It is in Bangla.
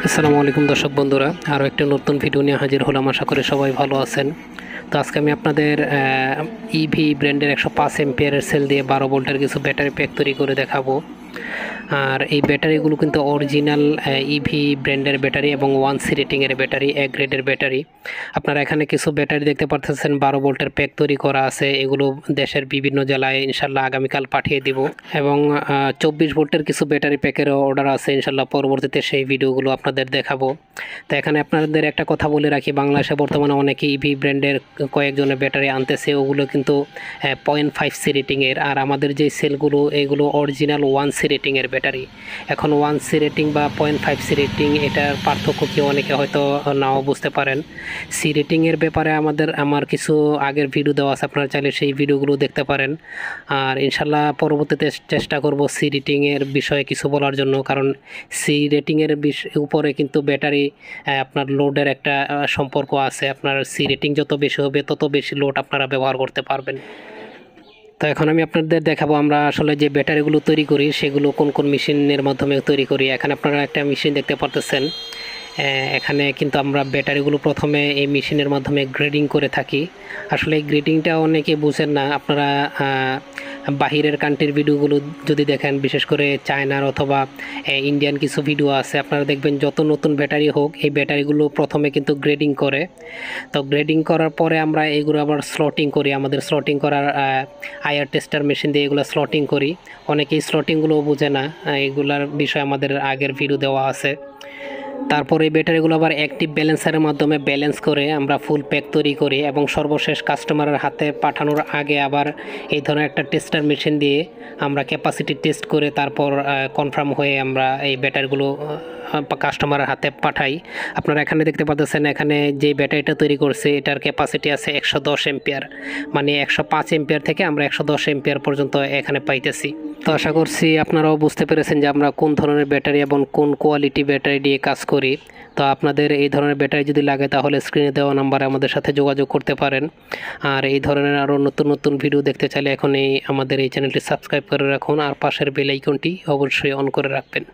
আসসালামু আলাইকুম দর্শক বন্ধুরা, আরও একটা নতুন ভিডিও নিয়ে হাজির হলাম। আশা করি সবাই ভালো আছেন। তো আজকে আমি আপনাদের ইভি ব্র্যান্ডের 105 এম্পিয়ারের সেল দিয়ে 12 ভোল্টের কিছু ব্যাটারি প্যাক তৈরি করে দেখাবো। আর এই ব্যাটারিগুলো কিন্তু অরিজিনাল ইভি ব্র্যান্ডের ব্যাটারি এবং 1C রেটিংয়ের ব্যাটারি, এক গ্রেডের ব্যাটারি। আপনারা এখানে কিছু ব্যাটারি দেখতে পাচ্ছেন 12 ভোল্টের প্যাক তৈরি করা আছে। এগুলো দেশের বিভিন্ন জেলায় ইনশাল্লাহ আগামীকাল পাঠিয়ে দিব। এবং 24 ভোল্টের কিছু ব্যাটারি প্যাকেরও অর্ডার আছে, ইনশাল্লাহ পরবর্তীতে সেই ভিডিওগুলো আপনাদের দেখাবো। তো এখানে আপনাদের একটা কথা বলে রাখি, বাংলাদেশে বর্তমানে অনেকে ইভি ব্র্যান্ডের কয়েকজনের ব্যাটারি আনতেছে, ওগুলো কিন্তু 0.5C রেটিংয়ের। আর আমাদের যে সেলগুলো এগুলো অরিজিনাল 1C রেটিংয়ের ব্যাটারি। এখন 1C রেটিং বা 0.5C রেটিং, এটার পার্থক্য কি অনেকে হয়তো নাও বুঝতে পারেন। সি রেটিংয়ের ব্যাপারে আমার কিছু আগের ভিডিও দেওয়া আছে, আপনারা চাইলে সেই ভিডিওগুলো দেখতে পারেন। আর ইনশাল্লাহ পরবর্তীতে চেষ্টা করব সি রেটিংয়ের বিষয়ে কিছু বলার জন্য, কারণ সি রেটিংয়ের উপরে কিন্তু ব্যাটারি আপনার লোডের একটা সম্পর্ক আছে। আপনার সি রেটিং যত বেশি হবে তত বেশি লোড আপনারা ব্যবহার করতে পারবেন। তো এখন আমি আপনাদের দেখাবো আমরা আসলে যে ব্যাটারিগুলো তৈরি করি সেগুলো কোন কোন মেশিনের মাধ্যমে তৈরি করি। এখানে আপনারা একটা মেশিন দেখতে পারতেছেন। এখানে কিন্তু আমরা ব্যাটারিগুলো প্রথমে এই মেশিনের মাধ্যমে গ্রেডিং করে থাকি। আসলে এই গ্রেডিংটা অনেকে বুঝেন না। আপনারা বাহিরের কান্ট্রির ভিডিওগুলো যদি দেখেন, বিশেষ করে চায়নার অথবা ইন্ডিয়ান কিছু ভিডিও আছে, আপনারা দেখবেন যত নতুন ব্যাটারি হোক এই ব্যাটারিগুলো প্রথমে কিন্তু গ্রেডিং করে। তো গ্রেডিং করার পরে আমরা এগুলো আবার স্লটিং করি। আমাদের স্লটিং করার আইআর টেস্টার মেশিন দিয়ে এগুলো স্লটিং করি। অনেকেই স্লটিংগুলো বোঝে না, এগুলার বিষয়ে আমাদের আগের ভিডিও দেওয়া আছে। তারপরে এই ব্যাটারিগুলো আবার অ্যাক্টিভ ব্যালেন্সারের মাধ্যমে ব্যালেন্স করে আমরা ফুল প্যাক তৈরি করি, এবং সর্বশেষ কাস্টমারের হাতে পাঠানোর আগে আবার এই ধরনের একটা টেস্টার মেশিন দিয়ে আমরা ক্যাপাসিটি টেস্ট করে তারপর কনফার্ম হয়ে আমরা এই ব্যাটারিগুলো কাস্টমারের হাতে পাঠাই। আপনারা এখানে দেখতে পাচ্ছেন, এখানে যে ব্যাটারিটা তৈরি করছে এটার ক্যাপাসিটি আছে 110 এম্পিয়ার, মানে 105 এম্পিয়ার থেকে আমরা 110 এম্পিয়ার পর্যন্ত এখানে পাইতেছি। তো আশা করছি আপনারাও বুঝতে পেরেছেন যে আমরা কোন ধরনের ব্যাটারি এবং কোন কোয়ালিটি ব্যাটারি দিয়ে কাজ করি। তো আপনাদের এই ধরনের ব্যাটারি যদি লাগে তাহলে স্ক্রিনে দেওয়া নাম্বারে আমাদের সাথে যোগাযোগ করতে পারেন। আর এই ধরনের আরও নতুন নতুন ভিডিও দেখতে চাইলে আমাদের এই চ্যানেলটি সাবস্ক্রাইব করে রাখুন, আর পাশের বেল আইকনটি অবশ্যই অন করে রাখবেন।